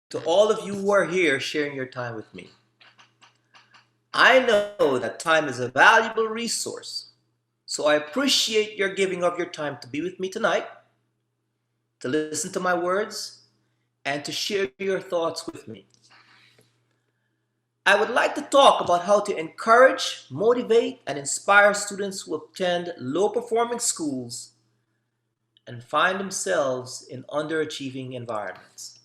to all of you who are here sharing your time with me. I know that time is a valuable resource, so I appreciate your giving of your time to be with me tonight, to listen to my words, and to share your thoughts with me. I would like to talk about how to encourage, motivate, and inspire students who attend low-performing schools and find themselves in underachieving environments.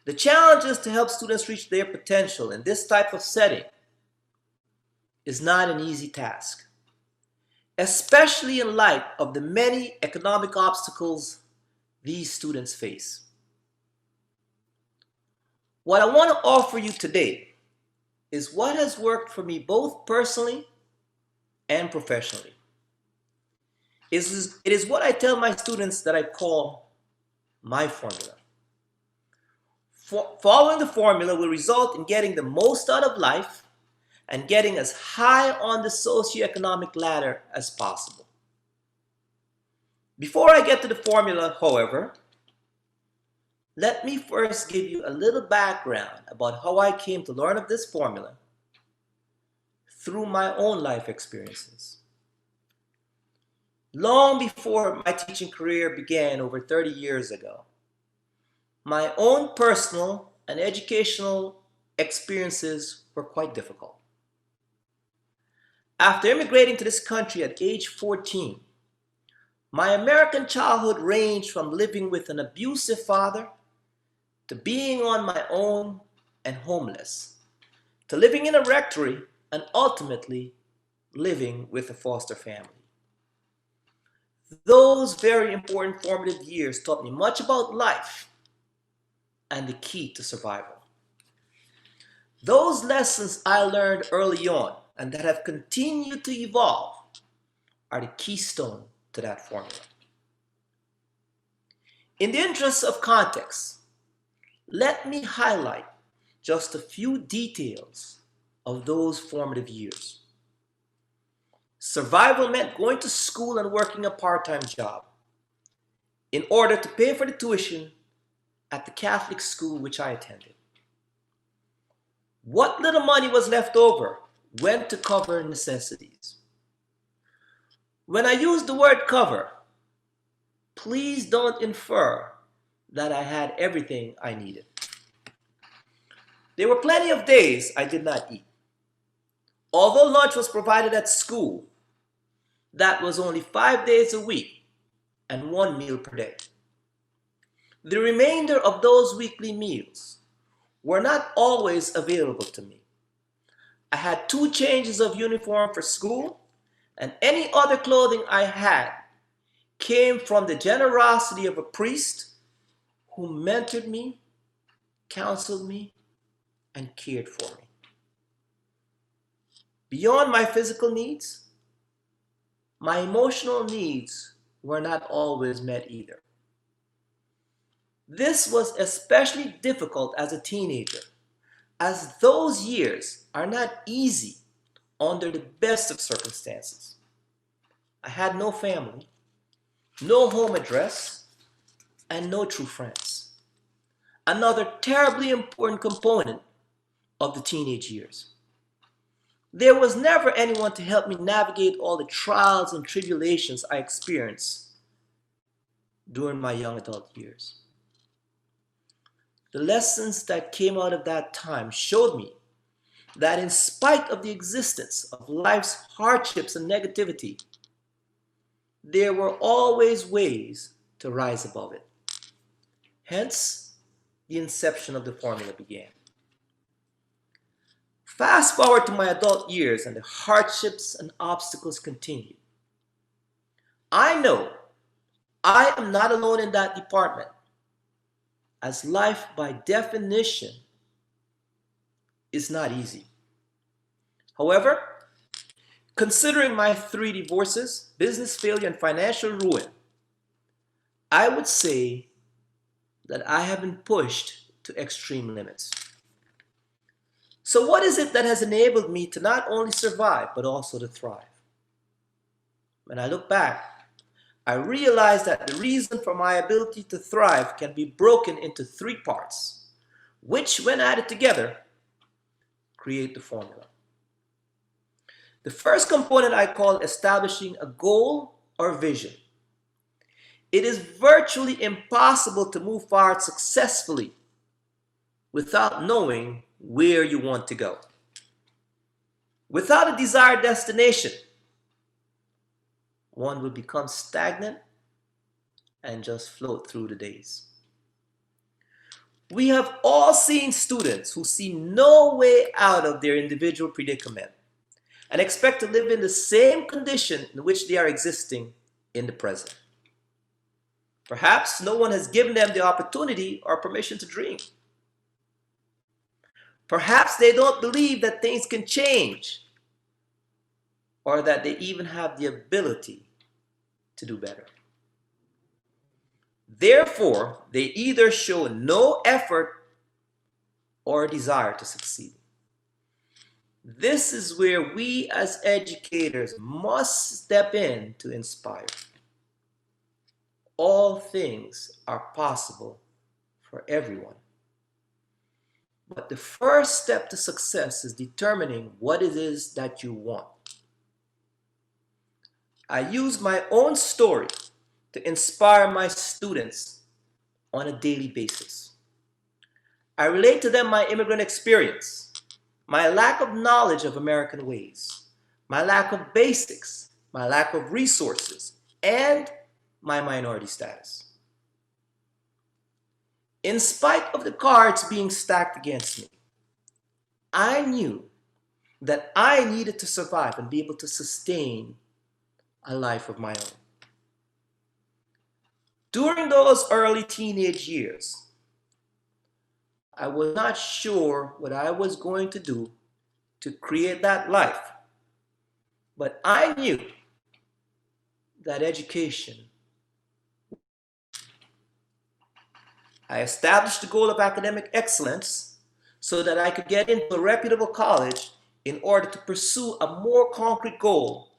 The challenge is to help students reach their potential in this type of setting is not an easy task, especially in light of the many economic obstacles these students face. What I want to offer you today is what has worked for me both personally and professionally. It is what I tell my students that I call my formula. Following the formula will result in getting the most out of life and getting as high on the socioeconomic ladder as possible. Before I get to the formula, however, let me first give you a little background about how I came to learn of this formula through my own life experiences. Long before my teaching career began over 30 years ago, my own personal and educational experiences were quite difficult. After immigrating to this country at age 14, my American childhood ranged from living with an abusive father to being on my own and homeless, to living in a rectory and ultimately living with a foster family. Those very important formative years taught me much about life and the key to survival. Those lessons I learned early on and that have continued to evolve are the keystone to that formula. In the interest of context, let me highlight just a few details of those formative years. Survival meant going to school and working a part-time job in order to pay for the tuition at the Catholic school which I attended. What little money was left over went to cover necessities. When I use the word cover, please don't infer that I had everything I needed. There were plenty of days I did not eat. Although lunch was provided at school, that was only 5 days a week and 1 meal per day. The remainder of those weekly meals were not always available to me. I had 2 changes of uniform for school, and any other clothing I had came from the generosity of a priest who mentored me, counseled me, and cared for me. Beyond my physical needs, my emotional needs were not always met either. This was especially difficult as a teenager, as those years are not easy under the best of circumstances. I had no family, no home address, and no true friends. Another terribly important component of the teenage years. There was never anyone to help me navigate all the trials and tribulations I experienced during my young adult years. The lessons that came out of that time showed me that in spite of the existence of life's hardships and negativity, there were always ways to rise above it. Hence, the inception of the formula began. Fast forward to my adult years and the hardships and obstacles continued. I know I am not alone in that department, as life by definition is not easy. However, considering my 3 divorces, business failure, and financial ruin, I would say that I have been pushed to extreme limits. So what is it that has enabled me to not only survive, but also to thrive? When I look back, I realized that the reason for my ability to thrive can be broken into three parts, which, when added together, create the formula. The first component I call establishing a goal or vision. It is virtually impossible to move forward successfully without knowing where you want to go. Without a desired destination, one will become stagnant and just float through the days. We have all seen students who see no way out of their individual predicament and expect to live in the same condition in which they are existing in the present. Perhaps no one has given them the opportunity or permission to dream. Perhaps they don't believe that things can change or that they even have the ability to do better. Therefore, they either show no effort or desire to succeed. This is where we as educators must step in to inspire. All things are possible for everyone. But the first step to success is determining what it is that you want. I use my own story to inspire my students on a daily basis. I relate to them my immigrant experience, my lack of knowledge of American ways, my lack of basics, my lack of resources, and my minority status. In spite of the cards being stacked against me, I knew that I needed to survive and be able to sustain a life of my own. During those early teenage years, I was not sure what I was going to do to create that life, but I knew that education. I established the goal of academic excellence so that I could get into a reputable college in order to pursue a more concrete goal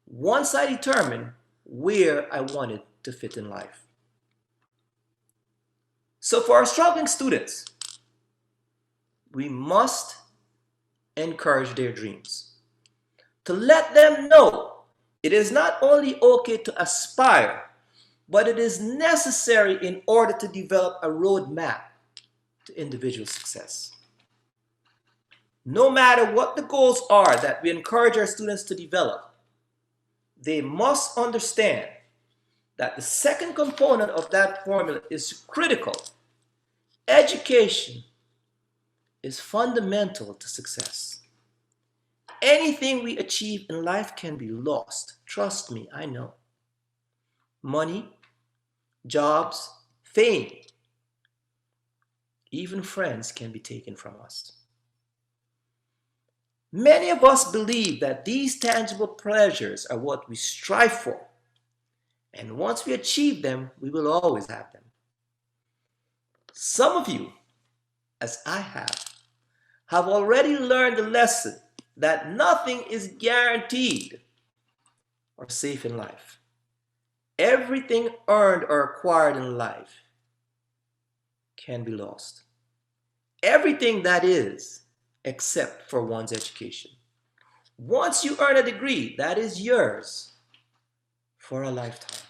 once I determined where I wanted to fit in life. So for our struggling students, we must encourage their dreams. To let them know it is not only okay to aspire, but it is necessary in order to develop a roadmap to individual success. No matter what the goals are that we encourage our students to develop, they must understand that the second component of that formula is critical. Education is fundamental to success. Anything we achieve in life can be lost. Trust me, I know. Money, jobs, fame, even friends can be taken from us. Many of us believe that these tangible pleasures are what we strive for, and once we achieve them, we will always have them. Some of you, as I have already learned the lesson that nothing is guaranteed or safe in life. Everything earned or acquired in life can be lost. Everything, that is, except for one's education. Once you earn a degree, that is yours for a lifetime.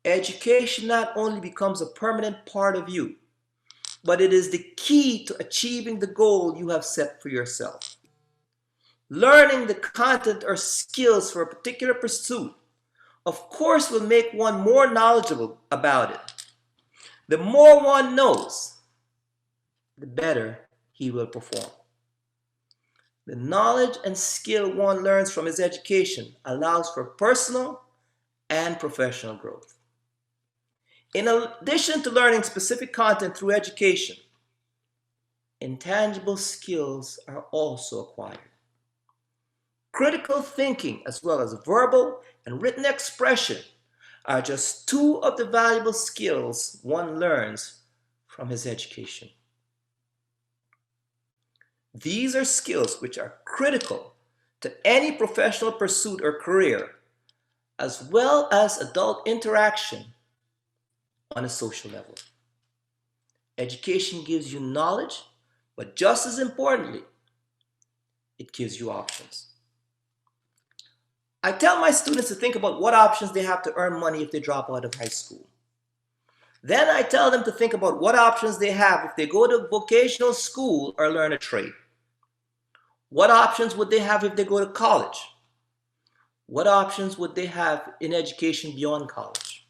Education not only becomes a permanent part of you, but it is the key to achieving the goal you have set for yourself. Learning the content or skills for a particular pursuit, of course, will make one more knowledgeable about it. The more one knows, the better he will perform. The knowledge and skill one learns from his education allows for personal and professional growth. In addition to learning specific content through education, intangible skills are also acquired. Critical thinking, as well as verbal and written expression, are just two of the valuable skills one learns from his education. These are skills which are critical to any professional pursuit or career, as well as adult interaction on a social level. Education gives you knowledge, but just as importantly, it gives you options. I tell my students to think about what options they have to earn money if they drop out of high school. Then I tell them to think about what options they have if they go to vocational school or learn a trade. What options would they have if they go to college? What options would they have in education beyond college?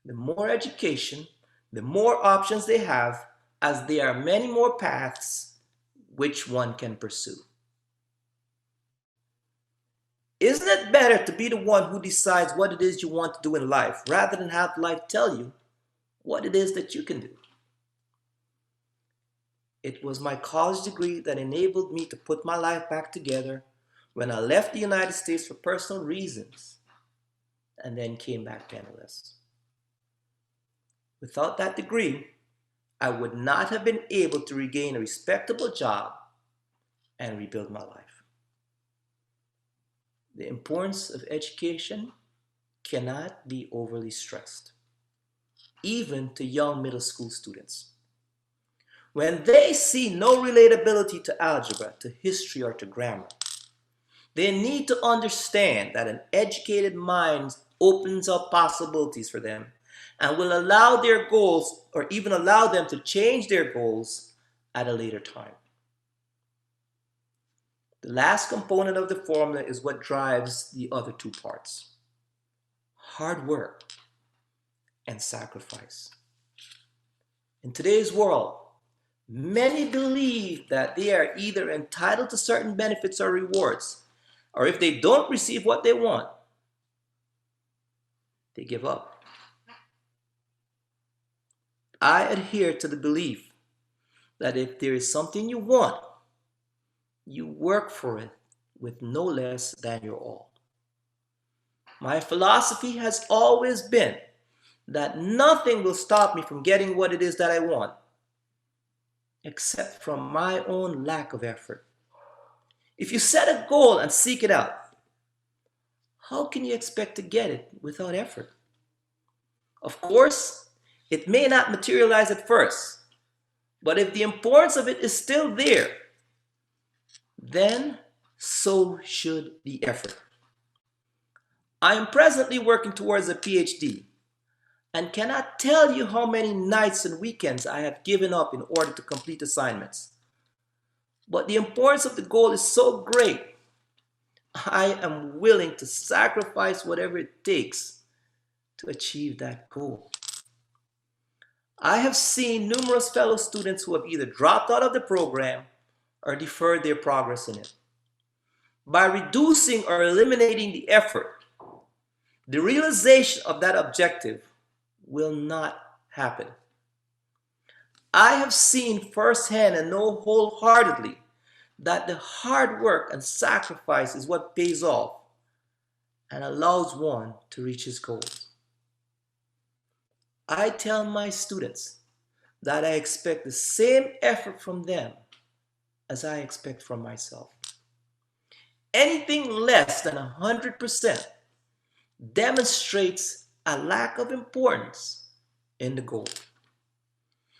The more education, the more options they have, as there are many more paths which one can pursue. Isn't it better to be the one who decides what it is you want to do in life rather than have life tell you what it is that you can do? It was my college degree that enabled me to put my life back together when I left the United States for personal reasons and then came back penniless. Without that degree, I would not have been able to regain a respectable job and rebuild my life. The importance of education cannot be overly stressed, even to young middle school students. When they see no relatability to algebra, to history, or to grammar, they need to understand that an educated mind opens up possibilities for them and will allow their goals, or even allow them to change their goals at a later time. The last component of the formula is what drives the other two parts: hard work and sacrifice. In today's world, many believe that they are either entitled to certain benefits or rewards, or if they don't receive what they want, they give up. I adhere to the belief that if there is something you want, you work for it with no less than your all. My philosophy has always been that nothing will stop me from getting what it is that I want, except from my own lack of effort. If you set a goal and seek it out, how can you expect to get it without effort? Of course, it may not materialize at first, but if the importance of it is still there, then so should the effort. I am presently working towards a PhD and cannot tell you how many nights and weekends I have given up in order to complete assignments. But the importance of the goal is so great, I am willing to sacrifice whatever it takes to achieve that goal. I have seen numerous fellow students who have either dropped out of the program or deferred their progress in it. By reducing or eliminating the effort, the realization of that objective will not happen. I have seen firsthand and know wholeheartedly that the hard work and sacrifice is what pays off and allows one to reach his goals. I tell my students that I expect the same effort from them as I expect from myself. Anything less than 100% demonstrates a lack of importance in the goal.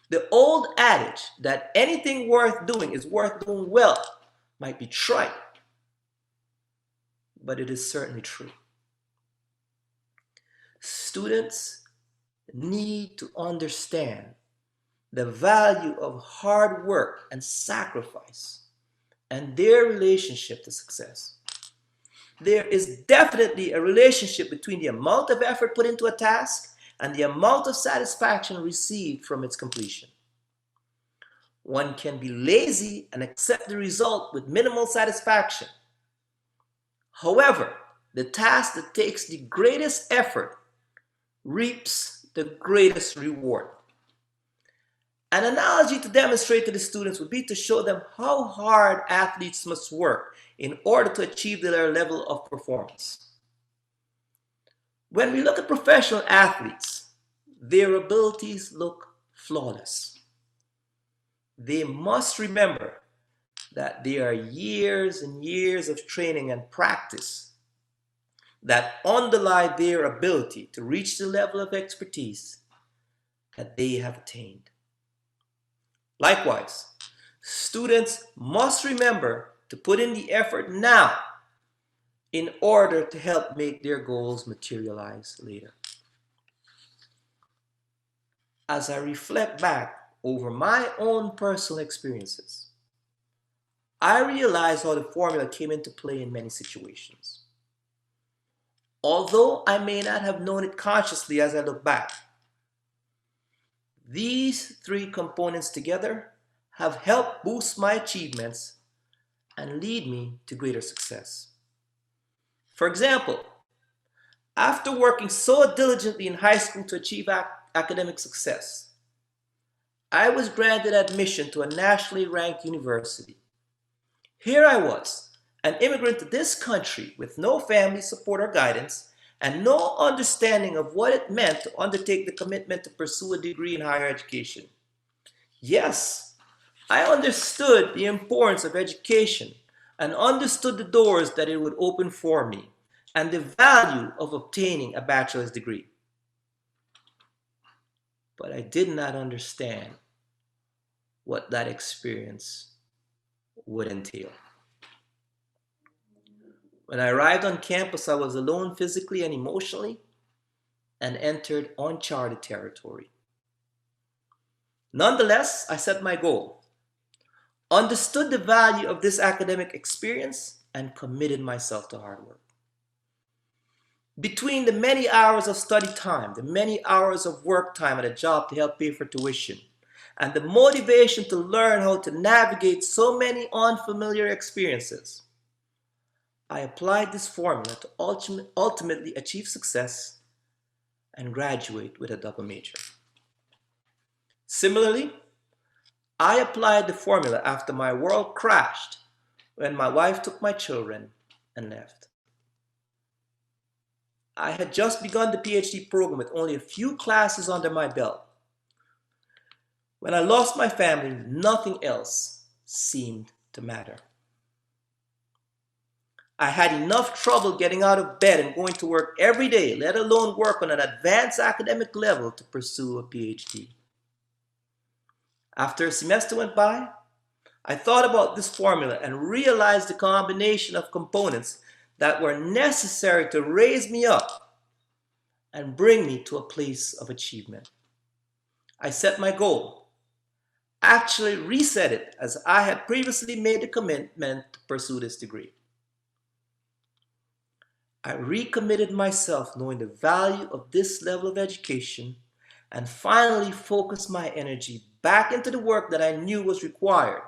The old adage that anything worth doing is worth doing well might be trite, but it is certainly true. Students need to understand the value of hard work and sacrifice and their relationship to success. There is definitely a relationship between the amount of effort put into a task and the amount of satisfaction received from its completion. One can be lazy and accept the result with minimal satisfaction. However, the task that takes the greatest effort reaps the greatest reward. An analogy to demonstrate to the students would be to show them how hard athletes must work in order to achieve their level of performance. When we look at professional athletes, their abilities look flawless. They must remember that there are years and years of training and practice that underlie their ability to reach the level of expertise that they have attained. Likewise, students must remember to put in the effort now in order to help make their goals materialize later. As I reflect back over my own personal experiences, I realize how the formula came into play in many situations. Although I may not have known it consciously as I look back, these three components together have helped boost my achievements and lead me to greater success. For example, after working so diligently in high school to achieve academic success, I was granted admission to a nationally ranked university. Here I was, an immigrant to this country with no family support or guidance and no understanding of what it meant to undertake the commitment to pursue a degree in higher education. Yes, I understood the importance of education and understood the doors that it would open for me and the value of obtaining a bachelor's degree. But I did not understand what that experience would entail. When I arrived on campus, I was alone physically and emotionally and entered uncharted territory. Nonetheless, I set my goal, understood the value of this academic experience, and committed myself to hard work. Between the many hours of study time, the many hours of work time at a job to help pay for tuition, and the motivation to learn how to navigate so many unfamiliar experiences, I applied this formula to ultimately achieve success and graduate with a double major. Similarly, I applied the formula after my world crashed when my wife took my children and left. I had just begun the PhD program with only a few classes under my belt. When I lost my family, nothing else seemed to matter. I had enough trouble getting out of bed and going to work every day, let alone work on an advanced academic level to pursue a PhD. After a semester went by, I thought about this formula and realized the combination of components that were necessary to raise me up and bring me to a place of achievement. I set my goal, actually reset it as I had previously made the commitment to pursue this degree. I recommitted myself knowing the value of this level of education and finally focused my energy back into the work that I knew was required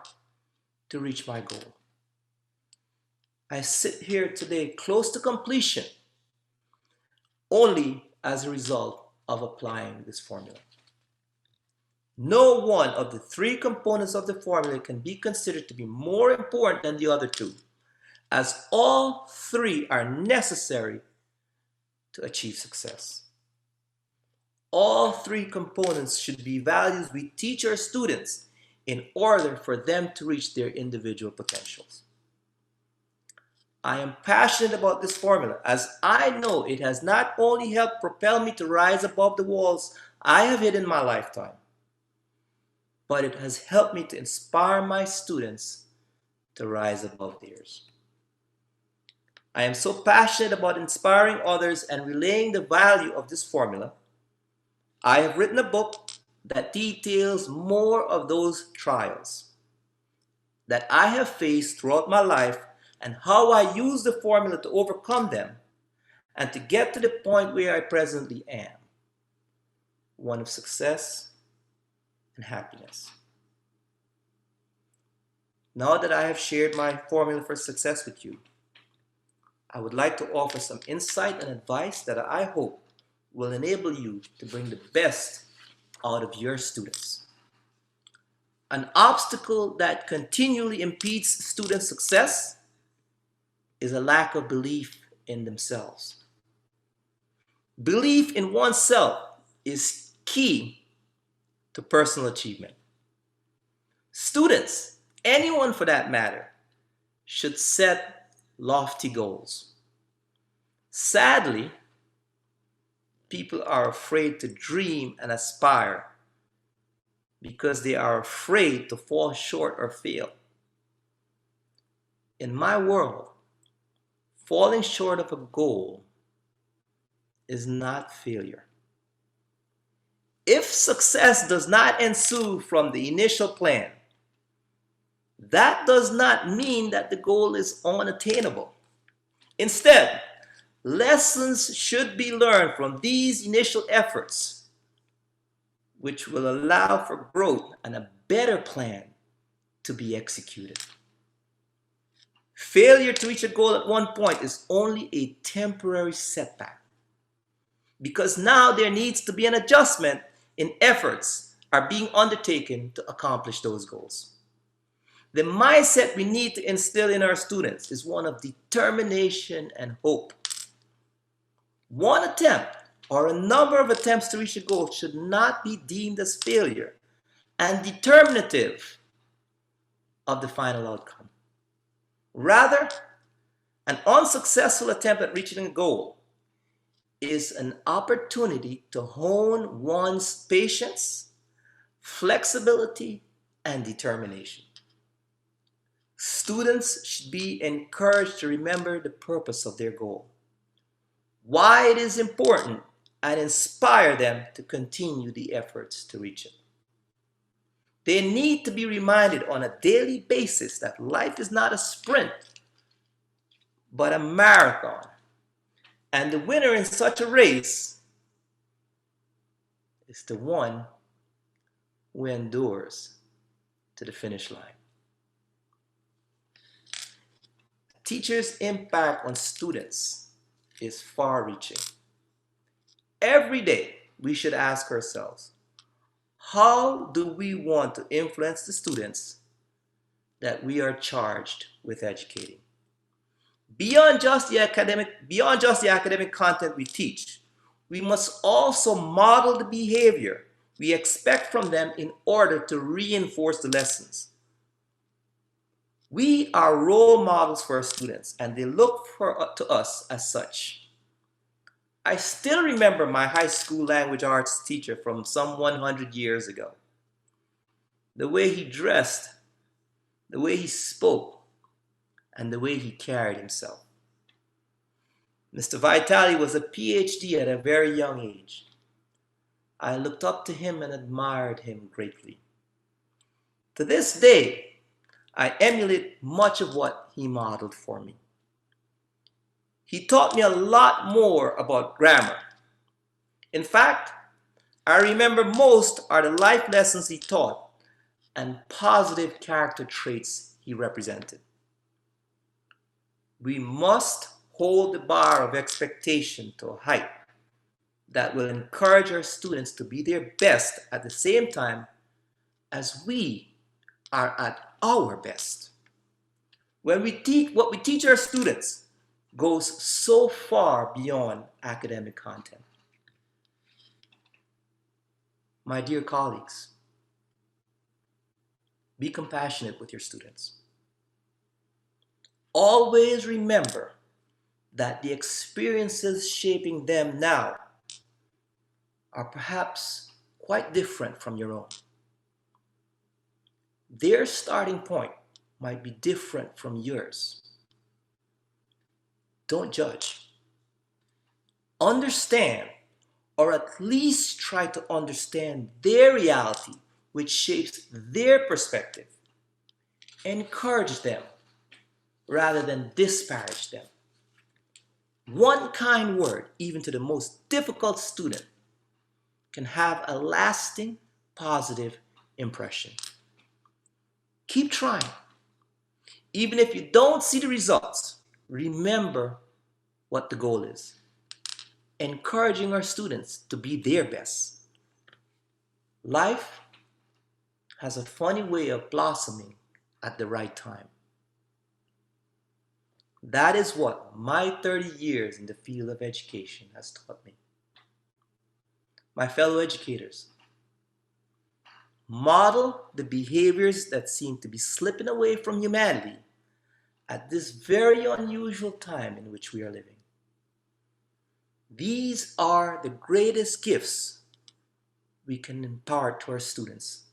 to reach my goal. I sit here today close to completion only as a result of applying this formula. No one of the three components of the formula can be considered to be more important than the other two, as all three are necessary to achieve success. All three components should be values we teach our students in order for them to reach their individual potentials. I am passionate about this formula as I know it has not only helped propel me to rise above the walls I have hit in my lifetime, but it has helped me to inspire my students to rise above theirs. I am so passionate about inspiring others and relaying the value of this formula. I have written a book that details more of those trials that I have faced throughout my life and how I use the formula to overcome them and to get to the point where I presently am, one of success and happiness. Now that I have shared my formula for success with you, I would like to offer some insight and advice that I hope will enable you to bring the best out of your students. An obstacle that continually impedes student success is a lack of belief in themselves. Belief in oneself is key to personal achievement. Students, anyone for that matter, should set lofty goals. Sadly, people are afraid to dream and aspire because they are afraid to fall short or fail. In my world, falling short of a goal is not failure. If success does not ensue from the initial plan, that does not mean that the goal is unattainable. Instead, lessons should be learned from these initial efforts, which will allow for growth and a better plan to be executed. Failure to reach a goal at one point is only a temporary setback, because now there needs to be an adjustment in efforts are being undertaken to accomplish those goals. The mindset we need to instill in our students is one of determination and hope. One attempt or a number of attempts to reach a goal should not be deemed as failure and determinative of the final outcome. Rather, an unsuccessful attempt at reaching a goal is an opportunity to hone one's patience, flexibility, and determination. Students should be encouraged to remember the purpose of their goal, why it is important, and inspire them to continue the efforts to reach it. They need to be reminded on a daily basis that life is not a sprint, but a marathon. And the winner in such a race is the one who endures to the finish line. Teachers' impact on students is far-reaching. Every day, we should ask ourselves, how do we want to influence the students that we are charged with educating? Beyond just the academic content we teach, we must also model the behavior we expect from them in order to reinforce the lessons. We are role models for our students, and they look to us as such. I still remember my high school language arts teacher from some 100 years ago. The way he dressed, the way he spoke, and the way he carried himself. Mr. Vitale was a PhD at a very young age. I looked up to him and admired him greatly. To this day, I emulate much of what he modeled for me. He taught me a lot more about grammar. In fact, I remember most are the life lessons he taught and positive character traits he represented. We must hold the bar of expectation to a height that will encourage our students to be their best at the same time as we are at our best. What we teach our students goes so far beyond academic content. My dear colleagues, be compassionate with your students. Always remember that the experiences shaping them now are perhaps quite different from your own. Their starting point might be different from yours. Don't judge. Understand, or at least try to understand their reality, which shapes their perspective. Encourage them rather than disparage them. One kind word, even to the most difficult student, can have a lasting positive impression. Keep trying. Even if you don't see the results, remember what the goal is. Encouraging our students to be their best. Life has a funny way of blossoming at the right time. That is what my 30 years in the field of education has taught me. My fellow educators, model the behaviors that seem to be slipping away from humanity at this very unusual time in which we are living. These are the greatest gifts we can impart to our students.